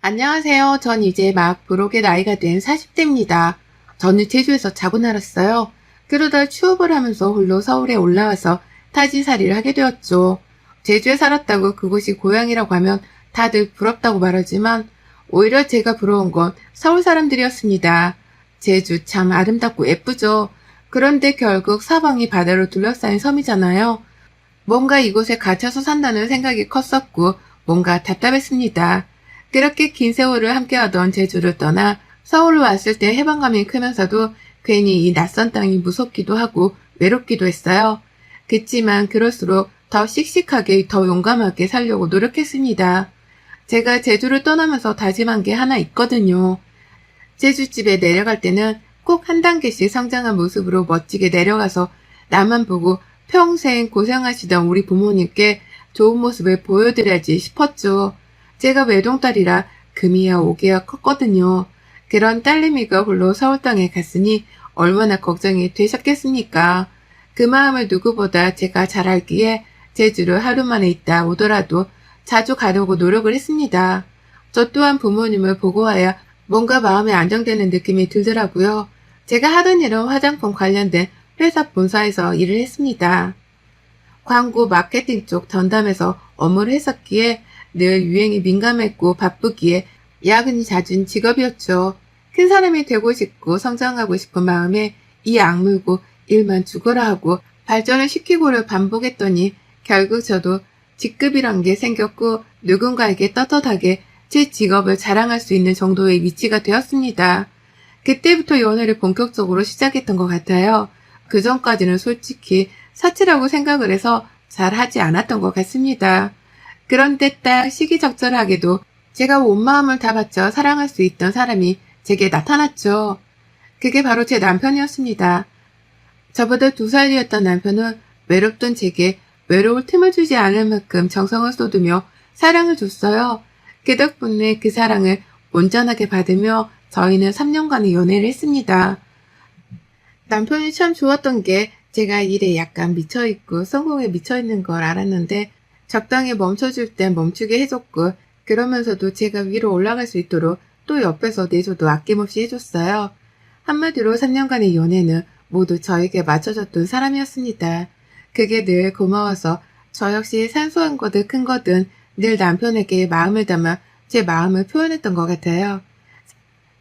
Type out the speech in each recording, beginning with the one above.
안녕하세요. 전 이제 막 부록의 나이가 된 40대입니다. 저는 제주에서 자고 날았어요. 그러다 취업을 하면서 홀로 서울에 올라와서 타지살이를 하게 되었죠. 제주에 살았다고 그곳이 고향이라고 하면 다들 부럽다고 말하지만 오히려 제가 부러운 건 서울 사람들이었습니다. 제주 참 아름답고 예쁘죠. 그런데 결국 사방이 바다로 둘러싸인 섬이잖아요. 뭔가 이곳에 갇혀서 산다는 생각이 컸었고 뭔가 답답했습니다. 그렇게 긴 세월을 함께하던 제주를 떠나 서울로 왔을 때 해방감이 크면서도 괜히 이 낯선 땅이 무섭기도 하고 외롭기도 했어요. 그치만 그럴수록 더 씩씩하게 더 용감하게 살려고 노력했습니다. 제가 제주를 떠나면서 다짐한 게 하나 있거든요. 제주집에 내려갈 때는 꼭 한 단계씩 성장한 모습으로 멋지게 내려가서 나만 보고 평생 고생하시던 우리 부모님께 좋은 모습을 보여드려야지 싶었죠. 제가 외동딸이라 금이야 오기야 컸거든요. 그런 딸내미가 홀로 서울 땅에 갔으니 얼마나 걱정이 되셨겠습니까? 그 마음을 누구보다 제가 잘 알기에 제주를 하루 만에 있다 오더라도 자주 가려고 노력을 했습니다. 저 또한 부모님을 보고 와야 뭔가 마음이 안정되는 느낌이 들더라고요. 제가 하던 일은 화장품 관련된 회사 본사에서 일을 했습니다. 광고 마케팅 쪽 전담해서 업무를 했었기에 늘 유행에 민감했고 바쁘기에 야근이 잦은 직업이었죠. 큰 사람이 되고 싶고 성장하고 싶은 마음에 이 악물고 일만 죽어라 하고 발전을 시키고를 반복했더니 결국 저도 직급이란 게 생겼고 누군가에게 떳떳하게 제 직업을 자랑할 수 있는 정도의 위치가 되었습니다. 그때부터 연애를 본격적으로 시작했던 것 같아요. 그 전까지는 솔직히 사치라고 생각을 해서 잘 하지 않았던 것 같습니다. 그런데 딱 시기적절하게도 제가 온 마음을 다 바쳐 사랑할 수 있던 사람이 제게 나타났죠. 그게 바로 제 남편이었습니다. 저보다 2살이었던 남편은 외롭던 제게 외로울 틈을 주지 않을 만큼 정성을 쏟으며 사랑을 줬어요. 그 덕분에 그 사랑을 온전하게 받으며 저희는 3년간의 연애를 했습니다. 남편이 참 좋았던 게 제가 일에 약간 미쳐있고 성공에 미쳐있는 걸 알았는데 적당히 멈춰줄 땐 멈추게 해줬고 그러면서도 제가 위로 올라갈 수 있도록 또 옆에서 내조도 아낌없이 해줬어요. 한마디로 3년간의 연애는 모두 저에게 맞춰줬던 사람이었습니다. 그게 늘 고마워서 저 역시 산소한 거든 큰 거든 늘 남편에게 마음을 담아 제 마음을 표현했던 것 같아요.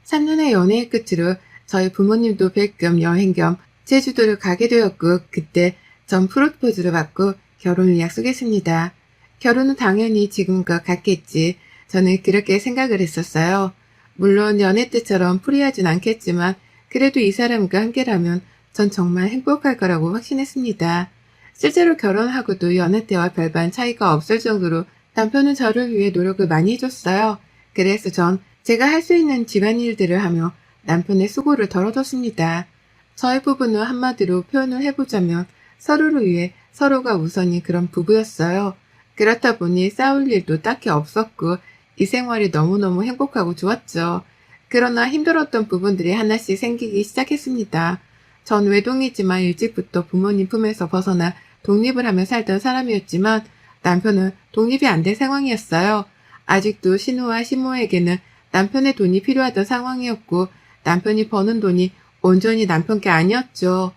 3년의 연애의 끝으로 저희 부모님도 뵐 겸 여행 겸 제주도를 가게 되었고 그때 전 프로포즈를 받고 결혼을 약속했습니다. 결혼은 당연히 지금과 같겠지. 저는 그렇게 생각을 했었어요. 물론 연애 때처럼 프리하진 않겠지만 그래도 이 사람과 함께라면 전 정말 행복할 거라고 확신했습니다. 실제로 결혼하고도 연애 때와 별반 차이가 없을 정도로 남편은 저를 위해 노력을 많이 해줬어요. 그래서 전 제가 할 수 있는 집안일들을 하며 남편의 수고를 덜어줬습니다. 저희 부부는 한마디로 표현을 해보자면 서로를 위해 서로가 우선인 그런 부부였어요. 그렇다 보니 싸울 일도 딱히 없었고 이 생활이 너무너무 행복하고 좋았죠. 그러나 힘들었던 부분들이 하나씩 생기기 시작했습니다. 전 외동이지만 일찍부터 부모님 품에서 벗어나 독립을 하며 살던 사람이었지만 남편은 독립이 안 된 상황이었어요. 아직도 신우와 신모에게는 남편의 돈이 필요하던 상황이었고 남편이 버는 돈이 온전히 남편께 아니었죠.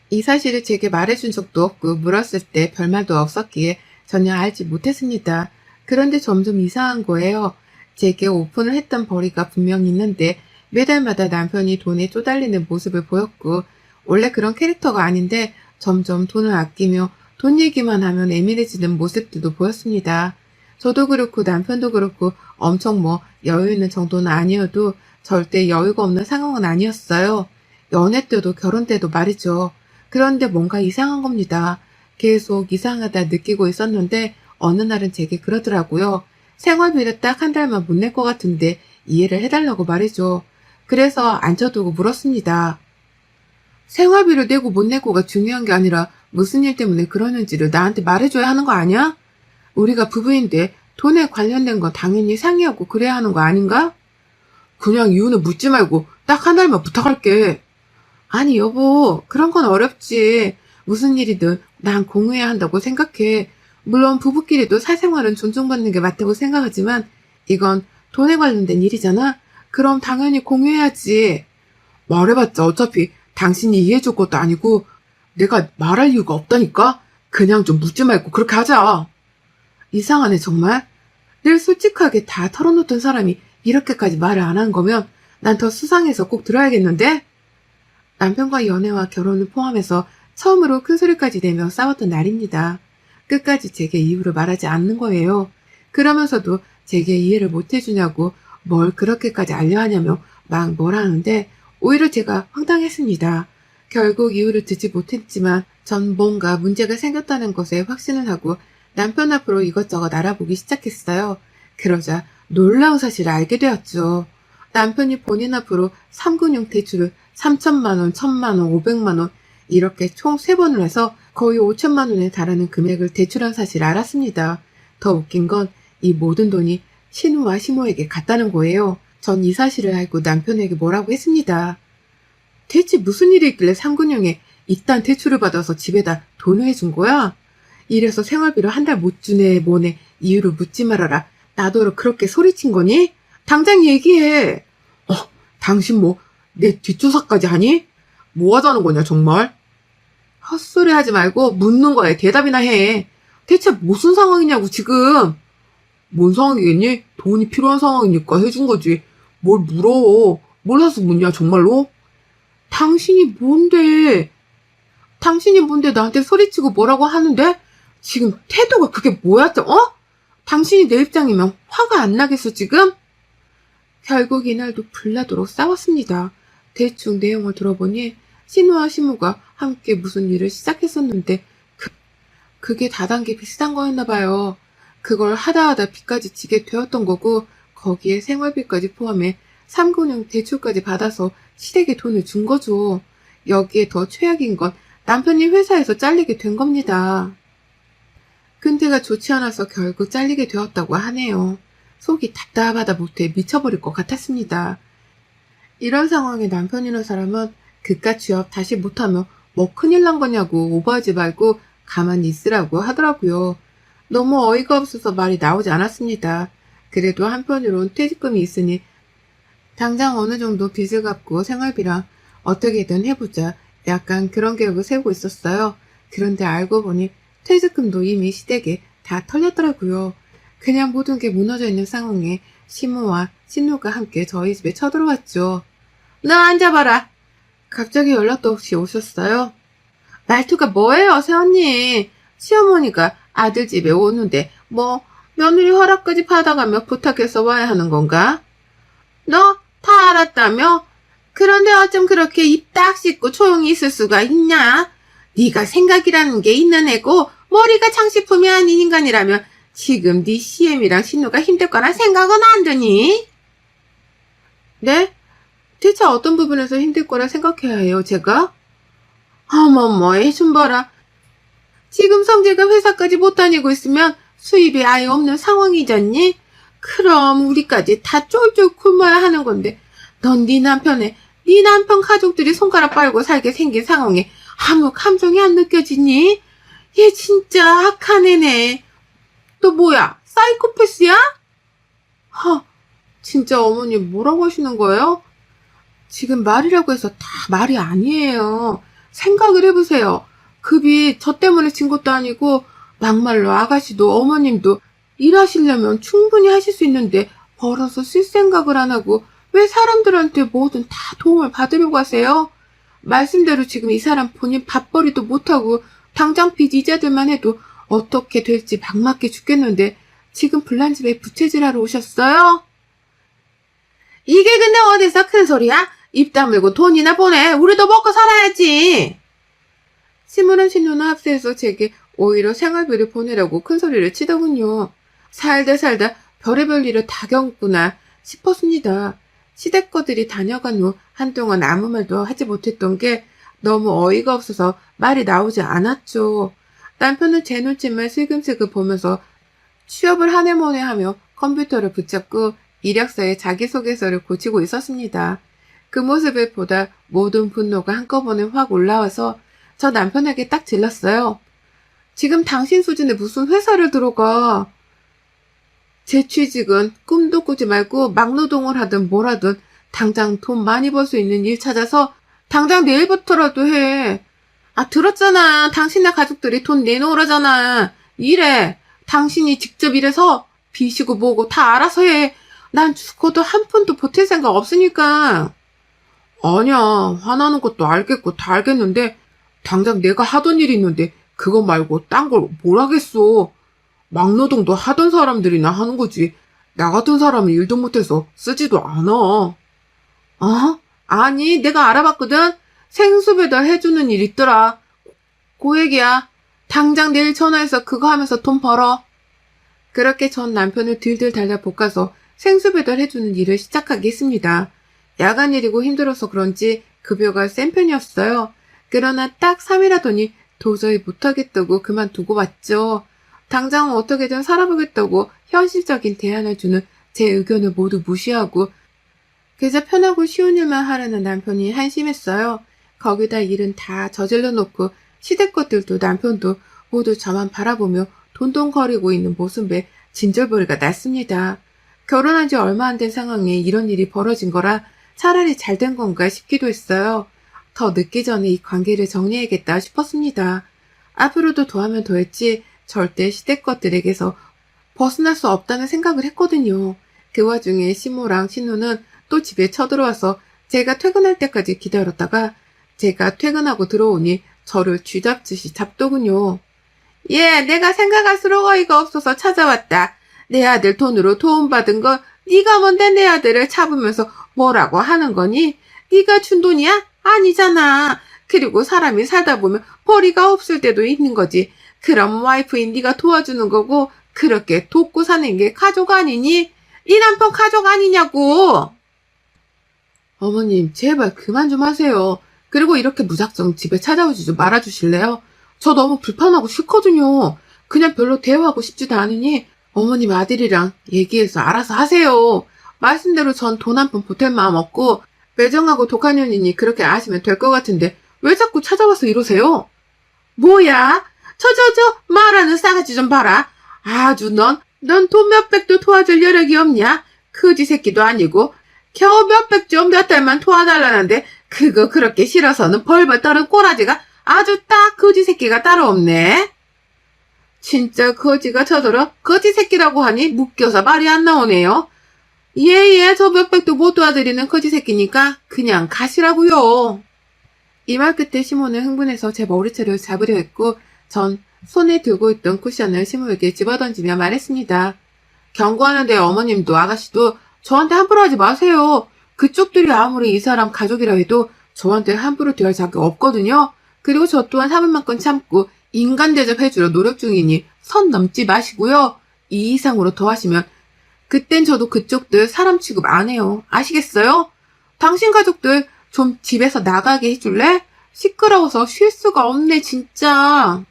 이 사실을 제게 말해준 적도 없고 물었을 때 별말도 없었기에 전혀 알지 못했습니다. 그런데 점점 이상한 거예요. 제게 오픈을 했던 벌이가 분명히 있는데 매달마다 남편이 돈에 쪼달리는 모습을 보였고 원래 그런 캐릭터가 아닌데 점점 돈을 아끼며 돈 얘기만 하면 예민해지는 모습들도 보였습니다. 저도 그렇고 남편도 그렇고 엄청 여유 있는 정도는 아니어도 절대 여유가 없는 상황은 아니었어요. 연애 때도 결혼 때도 말이죠. 그런데 뭔가 이상한 겁니다. 계속 이상하다 느끼고 있었는데 어느 날은 제게 그러더라고요. 생활비를 딱 한 달만 못 낼 것 같은데 이해를 해달라고 말이죠. 그래서 앉혀두고 물었습니다. 생활비를 내고 못 내고가 중요한 게 아니라 무슨 일 때문에 그러는지를 나한테 말해줘야 하는 거 아니야? 우리가 부부인데 돈에 관련된 건 당연히 상의하고 그래야 하는 거 아닌가? 그냥 이유는 묻지 말고 딱 한 달만 부탁할게. 아니 여보, 그런 건 어렵지. 무슨 일이든 난 공유해야 한다고 생각해. 물론 부부끼리도 사생활은 존중받는 게 맞다고 생각하지만 이건 돈에 관련된 일이잖아? 그럼 당연히 공유해야지. 말해봤자 어차피 당신이 이해해줄 것도 아니고 내가 말할 이유가 없다니까? 그냥 좀 묻지 말고 그렇게 하자. 이상하네 정말. 늘 솔직하게 다 털어놓던 사람이 이렇게까지 말을 안 한 거면 난 더 수상해서 꼭 들어야겠는데? 남편과 연애와 결혼을 포함해서 처음으로 큰 소리까지 내며 싸웠던 날입니다. 끝까지 제게 이유를 말하지 않는 거예요. 그러면서도 제게 이해를 못 해주냐고 뭘 그렇게까지 알려하냐며 막 뭐라 하는데 오히려 제가 황당했습니다. 결국 이유를 듣지 못했지만 전 뭔가 문제가 생겼다는 것에 확신을 하고 남편 앞으로 이것저것 알아보기 시작했어요. 그러자 놀라운 사실을 알게 되었죠. 남편이 본인 앞으로 3금융 대출을 3천만 원, 1천만 원, 500만 원 이렇게 총 3번을 해서 거의 5천만 원에 달하는 금액을 대출한 사실을 알았습니다. 더 웃긴 건 이 모든 돈이 신우와 시모에게 갔다는 거예요. 전 이 사실을 알고 남편에게 뭐라고 했습니다. 대체 무슨 일이 있길래 3금융에 이딴 대출을 받아서 집에다 돈을 해준 거야? 이래서 생활비를 한 달 못 주네 뭐네 이유를 묻지 말아라. 나더러 그렇게 소리친 거니? 당장 얘기해. 당신 뭐 내 뒷조사까지 하니? 뭐 하자는 거냐 정말? 헛소리 하지 말고 묻는 거에 대답이나 해. 대체 무슨 상황이냐고 지금. 뭔 상황이겠니? 돈이 필요한 상황이니까 해준 거지. 뭘 물어. 몰라서 묻냐 정말로? 당신이 뭔데 나한테 소리치고 뭐라고 하는데? 지금 태도가 그게 뭐야? 당신이 내 입장이면 화가 안 나겠어 지금? 결국 이날도 불나도록 싸웠습니다. 대충 내용을 들어보니 신우와 시모가 함께 무슨 일을 시작했었는데 그게 다단계 비슷한 거였나 봐요. 그걸 하다 빚까지 지게 되었던 거고 거기에 생활비까지 포함해 3금융 대출까지 받아서 시댁에 돈을 준 거죠. 여기에 더 최악인 건 남편이 회사에서 잘리게 된 겁니다. 근태가 좋지 않아서 결국 잘리게 되었다고 하네요. 속이 답답하다 못해 미쳐버릴 것 같았습니다. 이런 상황에 남편이라는 사람은 그깟 취업 다시 못하면 뭐 큰일 난 거냐고 오버하지 말고 가만히 있으라고 하더라고요. 너무 어이가 없어서 말이 나오지 않았습니다. 그래도 한편으론 퇴직금이 있으니 당장 어느 정도 빚을 갚고 생활비랑 어떻게든 해보자. 약간 그런 계획을 세우고 있었어요. 그런데 알고 보니 퇴직금도 이미 시댁에 다 털렸더라고요. 그냥 모든 게 무너져 있는 상황에 시모와 신우가 함께 저희 집에 쳐들어왔죠. 너 앉아봐라. 갑자기 연락도 없이 오셨어요? 말투가 뭐예요, 새언니? 시어머니가 아들 집에 오는데 뭐 며느리 허락까지 받아가며 부탁해서 와야 하는 건가? 너 다 알았다며? 그런데 어쩜 그렇게 입 딱 씻고 조용히 있을 수가 있냐? 네가 생각이라는 게 있는 애고 머리가 장식품이 아닌 인간이라면 지금 네 CM이랑 신우가 힘들 거란 생각은 안 드니? 네? 대체 어떤 부분에서 힘들 거라 생각해야 해요, 제가? 어머머, 좀 봐라. 지금 성재가 회사까지 못 다니고 있으면 수입이 아예 없는 상황이잖니? 그럼 우리까지 다 쫄쫄 굶어야 하는 건데 넌 네 남편 가족들이 손가락 빨고 살게 생긴 상황에 아무 감정이 안 느껴지니? 얘 진짜 악한 애네. 너 뭐야? 사이코패스야? 진짜 어머니 뭐라고 하시는 거예요? 지금 말이라고 해서 다 말이 아니에요. 생각을 해보세요. 급이 저 때문에 진 것도 아니고 막말로 아가씨도 어머님도 일하시려면 충분히 하실 수 있는데 벌어서 쓸 생각을 안 하고 왜 사람들한테 뭐든 다 도움을 받으려고 하세요? 말씀대로 지금 이 사람 본인 밥벌이도 못하고 당장 빚 이자들만 해도 어떻게 될지 막막해 죽겠는데 지금 불난집에 부채질하러 오셨어요? 이게 근데 어디서 큰 소리야? 입 다물고 돈이나 보내. 우리도 먹고 살아야지. 시무는 신우는 합세해서 제게 오히려 생활비를 보내라고 큰 소리를 치더군요. 살다 별의별 일을 다 겪구나 싶었습니다. 시댁거들이 다녀간 후 한동안 아무 말도 하지 못했던 게 너무 어이가 없어서 말이 나오지 않았죠. 남편은 제 눈치만 슬금슬금 보면서 취업을 한 해 만에 하며 컴퓨터를 붙잡고 이력서에 자기소개서를 고치고 있었습니다. 그 모습을 보다 모든 분노가 한꺼번에 확 올라와서 저 남편에게 딱 질렀어요. 지금 당신 수준에 무슨 회사를 들어가. 제 취직은 꿈도 꾸지 말고 막노동을 하든 뭘 하든 당장 돈 많이 벌 수 있는 일 찾아서 당장 내일부터라도 해. 아, 들었잖아. 당신네 가족들이 돈 내놓으라잖아. 일해. 당신이 직접 일해서 빚이고 뭐고 다 알아서 해. 난 죽어도 한 푼도 보탤 생각 없으니까. 아니야. 화나는 것도 알겠고 다 알겠는데 당장 내가 하던 일이 있는데 그거 말고 딴 걸 뭘 하겠어. 막노동도 하던 사람들이나 하는 거지. 나 같은 사람은 일도 못해서 쓰지도 않아. 어? 아니, 내가 알아봤거든? 생수 배달 해주는 일 있더라. 그 얘기야. 당장 내일 전화해서 그거 하면서 돈 벌어. 그렇게 전 남편을 들들 달려 볶아서 생수 배달 해주는 일을 시작하게 했습니다. 야간일이고 힘들어서 그런지 급여가 센 편이었어요. 그러나 딱 3일 하더니 도저히 못하겠다고 그만두고 왔죠. 당장 어떻게든 살아보겠다고 현실적인 대안을 주는 제 의견을 모두 무시하고 그저 편하고 쉬운 일만 하려는 남편이 한심했어요. 거기다 일은 다 저질러 놓고 시댁 것들도 남편도 모두 저만 바라보며 돈돈거리고 있는 모습에 진절머리가 났습니다. 결혼한 지 얼마 안 된 상황에 이런 일이 벌어진 거라 차라리 잘 된 건가 싶기도 했어요. 더 늦기 전에 이 관계를 정리해야겠다 싶었습니다. 앞으로도 더하면 더했지 절대 시댁 것들에게서 벗어날 수 없다는 생각을 했거든요. 그 와중에 시모랑 신우는 또 집에 쳐들어와서 제가 퇴근할 때까지 기다렸다가 제가 퇴근하고 들어오니 저를 쥐잡듯이 잡더군요. 예, 내가 생각할수록 어이가 없어서 찾아왔다. 내 아들 돈으로 도움받은 거 네가 뭔데 내 아들을 잡으면서 뭐라고 하는 거니? 네가 준 돈이야? 아니잖아. 그리고 사람이 살다 보면 벌이가 없을 때도 있는 거지. 그럼 와이프인 네가 도와주는 거고 그렇게 돕고 사는 게 가족 아니니? 이 남편 가족 아니냐고. 어머님, 제발 그만 좀 하세요. 그리고 이렇게 무작정 집에 찾아오지 좀 말아주실래요? 저 너무 불편하고 싫거든요. 그냥 별로 대화하고 싶지도 않으니 어머님 아들이랑 얘기해서 알아서 하세요. 말씀대로 전 돈 한 푼 보탤 마음 없고 매정하고 독한 년이니 그렇게 아시면 될 것 같은데 왜 자꾸 찾아와서 이러세요? 뭐야? 말하는 싸가지 좀 봐라. 아주 넌 돈 몇백도 도와줄 여력이 없냐? 거지 새끼도 아니고 겨우 몇백 좀 몇 달만 도와달라는데 그거 그렇게 싫어서는 벌벌 떠는 꼬라지가 아주 딱 거지 새끼가 따로 없네. 진짜 거지가 저더러 거지 새끼라고 하니 묶여서 말이 안 나오네요. 예, 저 몇백도 못 도와드리는 거지 새끼니까 그냥 가시라고요. 이 말 끝에 시모는 흥분해서 제 머리채를 잡으려 했고 전 손에 들고 있던 쿠션을 시모에게 집어던지며 말했습니다. 경고하는데 어머님도 아가씨도 저한테 함부로 하지 마세요. 그쪽들이 아무리 이 사람 가족이라 해도 저한테 함부로 대할 자격 없거든요. 그리고 저 또한 참을 만큼 참고 인간 대접해주려 노력 중이니 선 넘지 마시고요. 이 이상으로 더 하시면 그땐 저도 그쪽들 사람 취급 안 해요. 아시겠어요? 당신 가족들 좀 집에서 나가게 해줄래? 시끄러워서 쉴 수가 없네 진짜.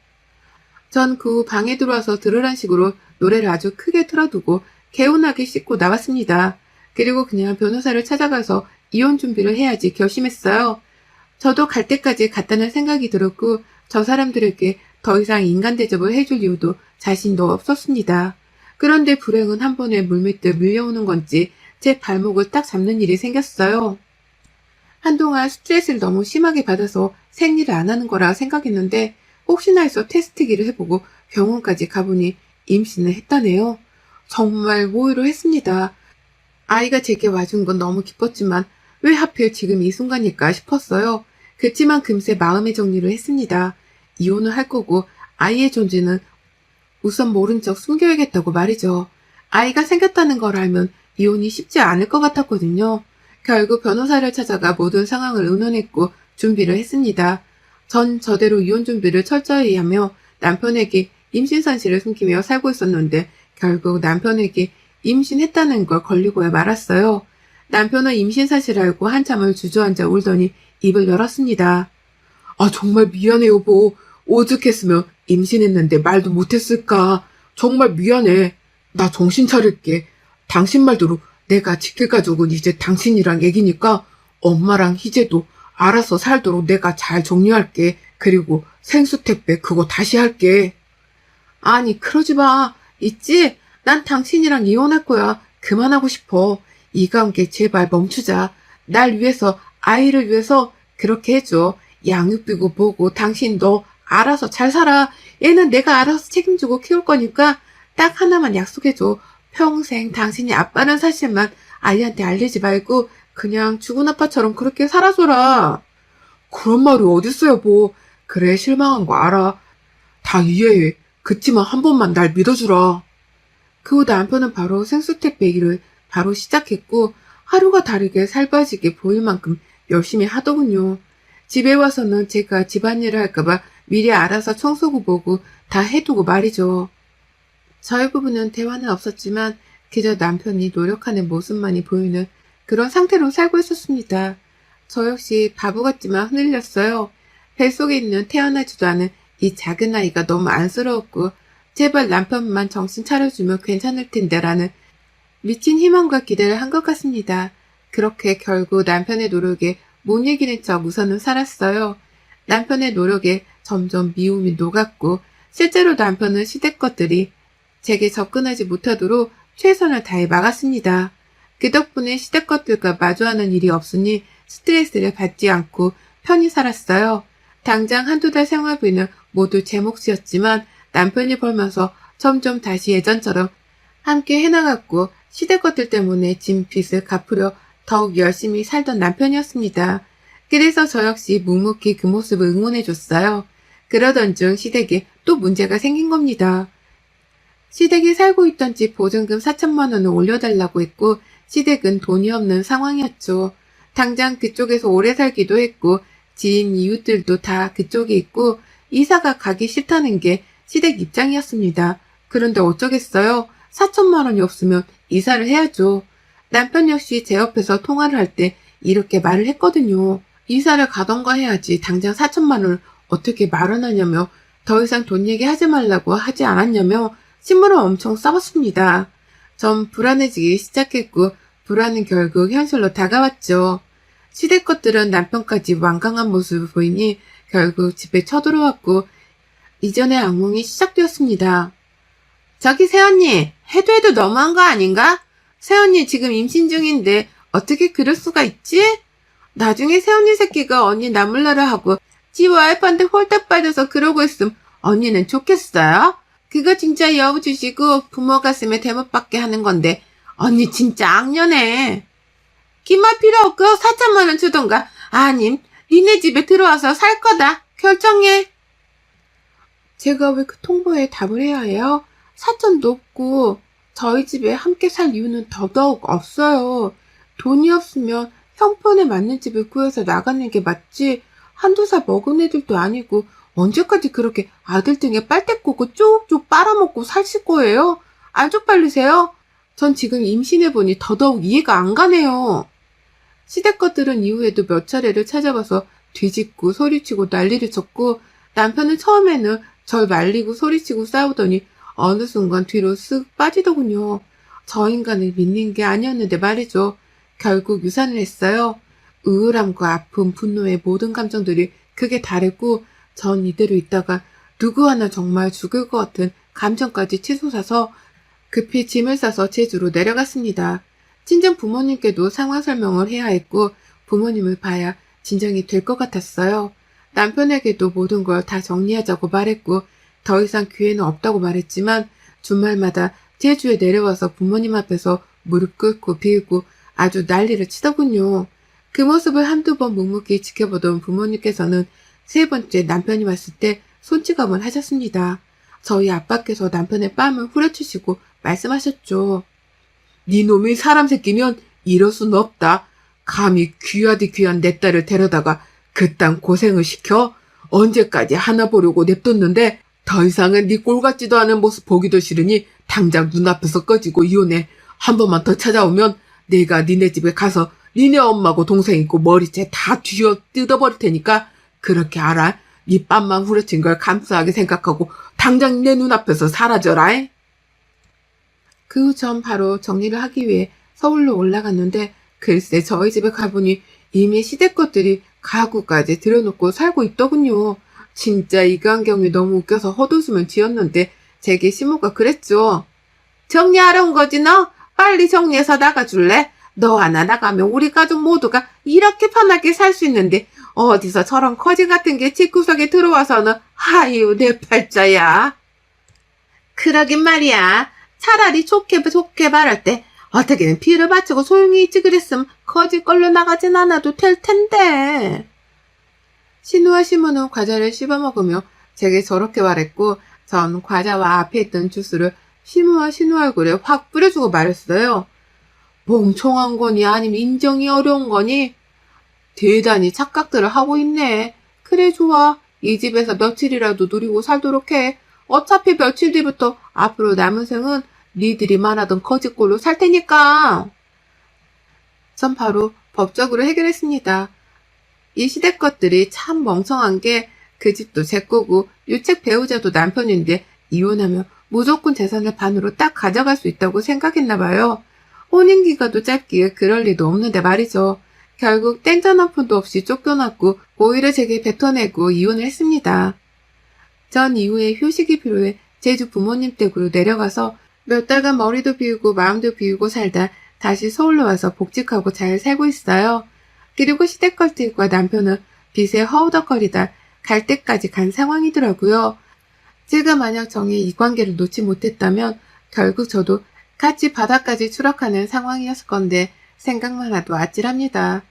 전 그 후 방에 들어와서 들으란 식으로 노래를 아주 크게 틀어두고 개운하게 씻고 나왔습니다. 그리고 그냥 변호사를 찾아가서 이혼 준비를 해야지 결심했어요. 저도 갈 때까지 갔다는 생각이 들었고 저 사람들에게 더 이상 인간 대접을 해줄 이유도 자신도 없었습니다. 그런데 불행은 한 번에 물밀듯 밀려오는 건지 제 발목을 딱 잡는 일이 생겼어요. 한동안 스트레스를 너무 심하게 받아서 생리를 안 하는 거라 생각했는데 혹시나 해서 테스트기를 해보고 병원까지 가보니 임신을 했다네요. 정말 모의로 했습니다. 아이가 제게 와준 건 너무 기뻤지만 왜 하필 지금 이 순간일까 싶었어요. 그치만 금세 마음의 정리를 했습니다. 이혼을 할 거고 아이의 존재는 우선 모른 척 숨겨야겠다고 말이죠. 아이가 생겼다는 걸 알면 이혼이 쉽지 않을 것 같았거든요. 결국 변호사를 찾아가 모든 상황을 의논했고 준비를 했습니다. 전 저대로 이혼 준비를 철저히 하며 남편에게 임신 사실을 숨기며 살고 있었는데 결국 남편에게 임신했다는 걸 걸리고야 말았어요. 남편은 임신 사실을 알고 한참을 주저앉아 울더니 입을 열었습니다. 아 정말 미안해 여보. 오죽했으면 임신했는데 말도 못했을까. 정말 미안해. 나 정신 차릴게. 당신 말대로 내가 지킬 가족은 이제 당신이랑 얘기니까 엄마랑 희재도 알아서 살도록 내가 잘 정리할게. 그리고 생수 택배 그거 다시 할게. 아니 그러지 마. 있지? 난 당신이랑 이혼할 거야. 그만하고 싶어. 이 관계 제발 멈추자. 날 위해서, 아이를 위해서 그렇게 해줘. 양육비고 뭐고 당신 너 알아서 잘 살아. 얘는 내가 알아서 책임지고 키울 거니까 딱 하나만 약속해줘. 평생 당신이 아빠란 사실만 아이한테 알리지 말고 그냥 죽은 아빠처럼 그렇게 살아줘라. 그런 말이 어딨어, 여보. 그래, 실망한 거 알아. 다 이해해. 그치만 한 번만 날 믿어주라. 그 후 남편은 바로 생수택배 일을 바로 시작했고 하루가 다르게 살빠지게 보일 만큼 열심히 하더군요. 집에 와서는 제가 집안일을 할까봐 미리 알아서 청소고 보고 다 해두고 말이죠. 저희 부부는 대화는 없었지만 그저 남편이 노력하는 모습만이 보이는 그런 상태로 살고 있었습니다. 저 역시 바보 같지만 흔들렸어요. 뱃속에 있는 태어나지도 않은 이 작은 아이가 너무 안쓰러웠고 제발 남편만 정신 차려주면 괜찮을 텐데라는 미친 희망과 기대를 한 것 같습니다. 그렇게 결국 남편의 노력에 못 이기는 척 우선은 살았어요. 남편의 노력에 점점 미움이 녹았고 실제로 남편은 시댁 것들이 제게 접근하지 못하도록 최선을 다해 막았습니다. 그 덕분에 시댁 것들과 마주하는 일이 없으니 스트레스를 받지 않고 편히 살았어요. 당장 한두 달 생활비는 모두 제 몫이었지만 남편이 벌면서 점점 다시 예전처럼 함께 해나갔고 시댁 것들 때문에 진 빚을 갚으려 더욱 열심히 살던 남편이었습니다. 그래서 저 역시 묵묵히 그 모습을 응원해줬어요. 그러던 중 시댁에 또 문제가 생긴 겁니다. 시댁이 살고 있던 집 보증금 4천만 원을 올려달라고 했고 시댁은 돈이 없는 상황이었죠. 당장 그쪽에서 오래 살기도 했고 지인 이웃들도 다 그쪽에 있고 이사가 가기 싫다는 게 시댁 입장이었습니다. 그런데 어쩌겠어요. 4천만 원이 없으면 이사를 해야죠. 남편 역시 제 옆에서 통화를 할 때 이렇게 말을 했거든요. 이사를 가던가 해야지 당장 4천만 원을 어떻게 마련하냐며 더 이상 돈 얘기하지 말라고 하지 않았냐며 신문을 엄청 써봤습니다. 전 불안해지기 시작했고 불안은 결국 현실로 다가왔죠. 시댁 것들은 남편까지 완강한 모습을 보이니 결국 집에 쳐들어왔고 이전의 악몽이 시작되었습니다. 저기 새언니, 해도 너무한 거 아닌가? 새언니 지금 임신 중인데 어떻게 그럴 수가 있지? 나중에 새언니 새끼가 언니 나몰라라 하고 지 와이프한테 홀딱 빠져서 그러고 있음 언니는 좋겠어요? 그거 진짜 여우 주시고 부모 가슴에 대못받게 하는 건데 언니 진짜 악녀네. 기말 필요 없고 4천만 원 주던가 아님 니네 집에 들어와서 살 거다. 결정해. 제가 왜 그 통보에 답을 해야 해요? 사촌도 없고 저희 집에 함께 살 이유는 더더욱 없어요. 돈이 없으면 형편에 맞는 집을 구해서 나가는 게 맞지 한두 살 먹은 애들도 아니고 언제까지 그렇게 아들 등에 빨대 꽂고 쭉쭉 빨아먹고 사실 거예요? 안 쪽팔리세요? 전 지금 임신해보니 더더욱 이해가 안 가네요. 시댁 것들은 이후에도 몇 차례를 찾아봐서 뒤집고 소리치고 난리를 쳤고 남편은 처음에는 절 말리고 소리치고 싸우더니 어느 순간 뒤로 쓱 빠지더군요. 저 인간을 믿는 게 아니었는데 말이죠. 결국 유산을 했어요. 우울함과 아픔, 분노의 모든 감정들이 크게 다르고 전 이대로 있다가 누구 하나 정말 죽을 것 같은 감정까지 치솟아서 급히 짐을 싸서 제주로 내려갔습니다. 친정 부모님께도 상황 설명을 해야 했고 부모님을 봐야 진정이 될 것 같았어요. 남편에게도 모든 걸 다 정리하자고 말했고 더 이상 기회는 없다고 말했지만 주말마다 제주에 내려와서 부모님 앞에서 무릎 꿇고 빌고 아주 난리를 치더군요. 그 모습을 한두 번 묵묵히 지켜보던 부모님께서는 세 번째 남편이 왔을 때 손찌검을 하셨습니다. 저희 아빠께서 남편의 뺨을 후려치시고 말씀하셨죠. 네 놈이 사람 새끼면 이럴 수는 없다. 감히 귀하디 귀한 내 딸을 데려다가 그딴 고생을 시켜? 언제까지 하나 보려고 냅뒀는데 더 이상은 네 꼴 같지도 않은 모습 보기도 싫으니 당장 눈앞에서 꺼지고 이혼해. 한 번만 더 찾아오면 내가 니네 집에 가서 니네 엄마고 동생 있고 머리채 다 뜯어버릴 테니까 그렇게 알아. 네 뺨만 후려친 걸 감사하게 생각하고 당장 내 눈앞에서 사라져라. 그 후 전 바로 정리를 하기 위해 서울로 올라갔는데 글쎄 저희 집에 가보니 이미 시댁 것들이 가구까지 들여놓고 살고 있더군요. 진짜 이간경이 너무 웃겨서 헛웃음을 지었는데 제게 시모가 그랬죠. 정리하러 온 거지 너? 빨리 정리해서 나가줄래? 너 하나 나가면 우리 가족 모두가 이렇게 편하게 살 수 있는데 어디서 저런 거지 같은 게 집구석에 들어와서는 아유 내 팔자야. 그러긴 말이야. 차라리 좋게 말할 때 어떻게든 피를 바치고 소용이 있지 그랬음 거지 걸로 나가진 않아도 될 텐데. 신우와 시모는 과자를 씹어먹으며 제게 저렇게 말했고 전 과자와 앞에 있던 주스를 시무와 신우 얼굴에 확 뿌려주고 말했어요. 멍청한 거니 아니면 인정이 어려운 거니? 대단히 착각들을 하고 있네. 그래 좋아. 이 집에서 며칠이라도 누리고 살도록 해. 어차피 며칠 뒤부터 앞으로 남은 생은 니들이 말하던 거짓골로 살 테니까. 전 바로 법적으로 해결했습니다. 이 시댁 것들이 참 멍청한 게 그 집도 제 거고 유책 배우자도 남편인데 이혼하면 무조건 재산을 반으로 딱 가져갈 수 있다고 생각했나 봐요. 혼인기간도 짧기에 그럴 리도 없는데 말이죠. 결국 땡전 한 푼도 없이 쫓겨났고 오히려 제게 뱉어내고 이혼을 했습니다. 전 이후에 휴식이 필요해 제주 부모님 댁으로 내려가서 몇 달간 머리도 비우고 마음도 비우고 살다 다시 서울로 와서 복직하고 잘 살고 있어요. 그리고 시댁걸들과 남편은 빚에 허우덕거리다 갈 때까지 간 상황이더라고요. 제가 만약 정의 이 관계를 놓지 못했다면 결국 저도 같이 바닥까지 추락하는 상황이었을 건데 생각만 해도 아찔합니다.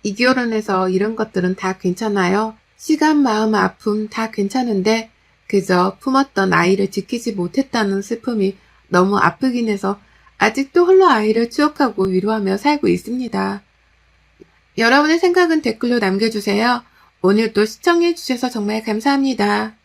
이 결혼해서 이런 것들은 다 괜찮아요. 시간, 마음, 아픔 다 괜찮은데 그저 품었던 아이를 지키지 못했다는 슬픔이 너무 아프긴 해서 아직도 홀로 아이를 추억하고 위로하며 살고 있습니다. 여러분의 생각은 댓글로 남겨주세요. 오늘도 시청해주셔서 정말 감사합니다.